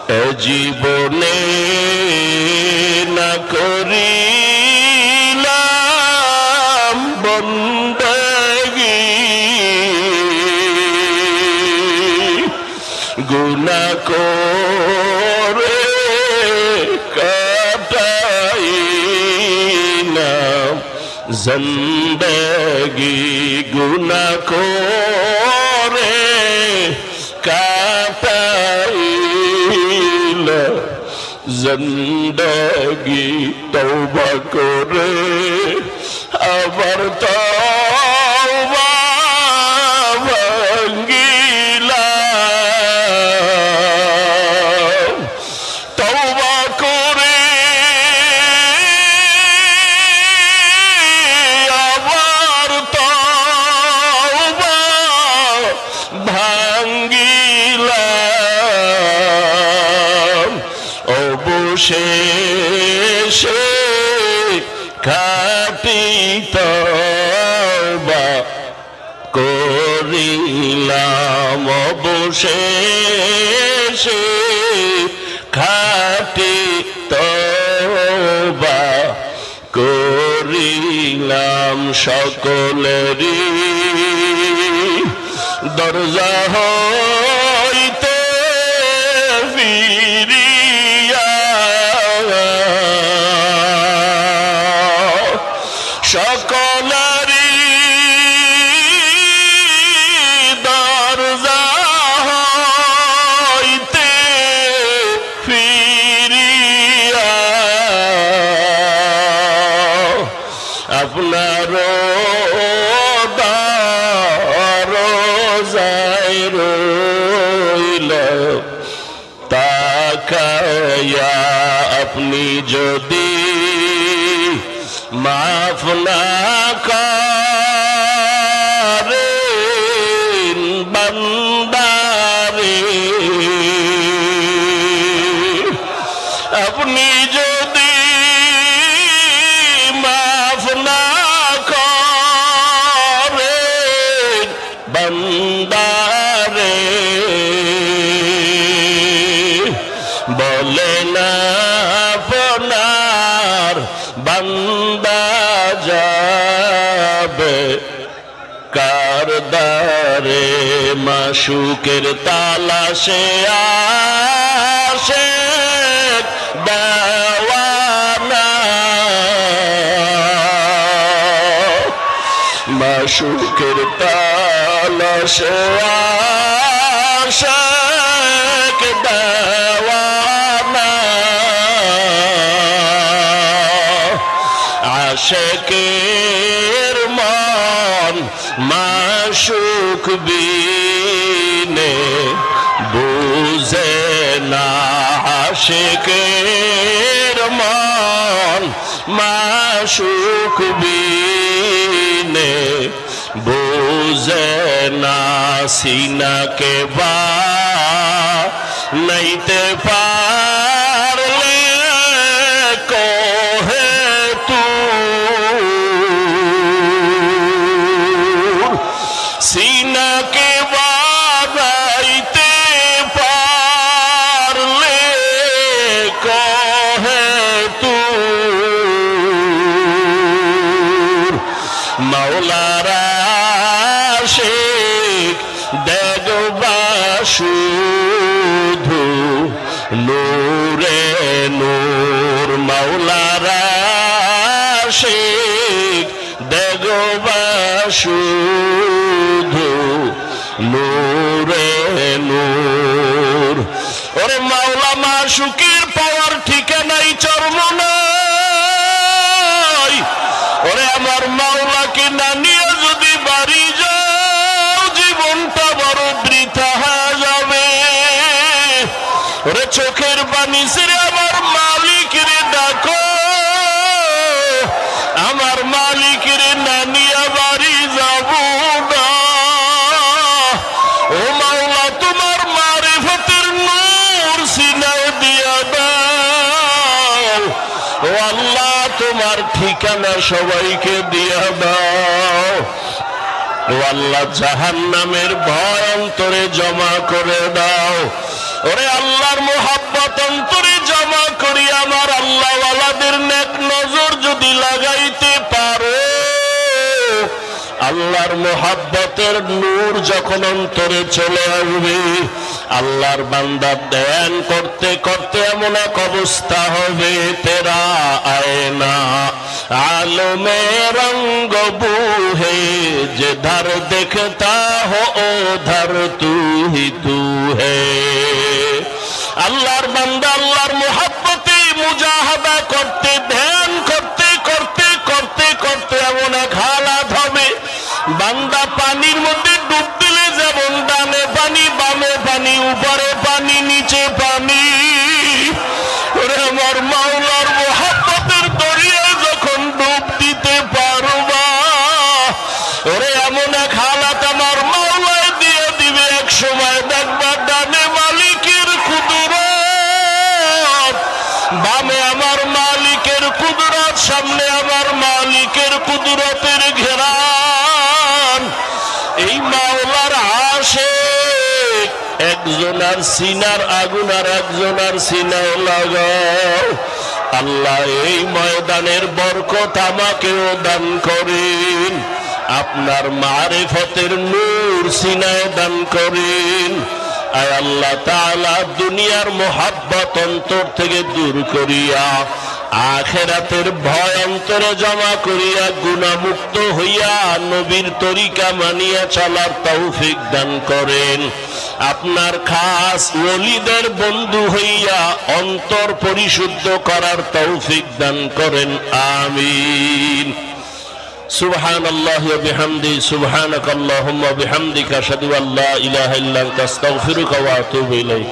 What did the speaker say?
এ জীবনে না করিলাম বন্দেগী, গুনাহ করে কাটাইলাম জিন্দেগী, গুনাহ করে কাটাইলাম জিন্দেগী। তওবা করে আবার তওবা ভাঙ্গিলাম, তওবা করে আবার তওবা ভাঙ্গিলাম, অবশেষে খাঁটি তওবা করিলাম, অবশেষে খাঁটি তওবা করিলাম। সকলেরই দরজা হইতে ফিরিয়া, সকলেরই দরজা হইতে ফিরিয়া আপনার দরজায় রইলাম তাকায়া। আপনি যদি মাফ না করেন বান্দারে, আপনি যদি মাফ না করেন বান্দারে, বলেন আপনার বান্দা যাবে কার দ্বারে, মাশুকের তালাশে আশিক দেওয়ানা, মাশুকের তালাশে আশিক দেওয়ানা, আশিকের মন মাশুক বিনে বুঝে না, আশিকের মন মাশুক বিনে বুঝে না, সিনাকে বা নাইতে পারলে কহে তুর, সিনাকে বানাইতে পারলে কহে তুর, মাওলার আশিক দেখবা শুধু নূরে নূর, মাওলার আশিক দেখবা শুধু নূরে নূর। ওরে মাওলা মাশুকের পাওয়ার ঠিকানাই চরমনাই, ওরে আমার মাওলাকে না নিয়ে যদি বাড়ি যাও জীবনটা বড় বৃথা হয়ে যাবে। ওরে চোখের পানি ছেড়ে আমার মালিকের ডাকো, আমার মালিকের না নিয়ে বাড়ি যাব না। ও মাওলা তোমার মারিফতের নূর সিনায় দিয়া দাও, ও আল্লাহ তোমার ঠিকানা সবাইকে দিয়া দাও, ও আল্লাহ জাহান্নামের ভয় অন্তরে জমা করে দাও। ওরে আল্লাহর মোহাব্বত মহাব্বত অন্তরে জমা করি আমার আল্লাহওয়ালাদের নেক নজর যদি লাগাইতে পারো, আল্লাহর মহাব্বতের নূর যখন অন্তরে চলে আসবে, আল্লাহর বান্দা ধ্যান করতে করতে এমন এক অবস্থা হবে, তেরা আয়না আলমে রঙ্গ বুহে जिधर देखता हो उधर तू ही तू है। আল্লাহর বান্দা আল্লাহর মুহাব্বতে মুজাহাদা করতে ধ্যান করতে করতে করতে করতে এমন এক হালাত হবে, বান্দা পানির মধ্যে ডুব দিলে যেমন ডানে পানি বামে পানি উপরে পানি নিচে পানি, ওরে আমার মাওলার মুহাব্বতের দরিয়ায় যখন ডুব দিতে পারবা, ওরে এমন এক হালাত আমার মাওলায় দিয়ে দিবে, এক সময় দেখবা ডানে মালিকের কুদরত, বামে আমার মালিকের কুদরত, সামনে আমার মালিকের কুদরতের ঘেরান। এই মাওলার আশিক একজনার সিনার আগুন আর একজনার সিনায় লাগাও। আল্লাহ এই ময়দানের বরকত আমাকেও দান করেন, আপনার মারিফতের নূর সিনায় দান করেন। আয় আল্লাহ তাআলা দুনিয়ার মোহাব্বত অন্তর থেকে দূর করিয়া আখিরাতের ভয় অন্তরে জমা করিয়া গুনাহমুক্ত হইয়া নবীর তরিকা মানিয়া চলার তৌফিক দান করেন। আপনার খাস ওলিদের বন্ধু হইয়া অন্তর পরিশুদ্ধ করার তৌফিক দান করেন, আমিন। সুবহানাল্লাহি ওয়া বিহামদিহি সুবহানাকাল্লাহুম্মা ওয়া বিহামদিকা আশহাদু আল্লা ইলাহা ইল্লা আনতা আস্তাগফিরুকা ওয়া আতুবু ইলাইক।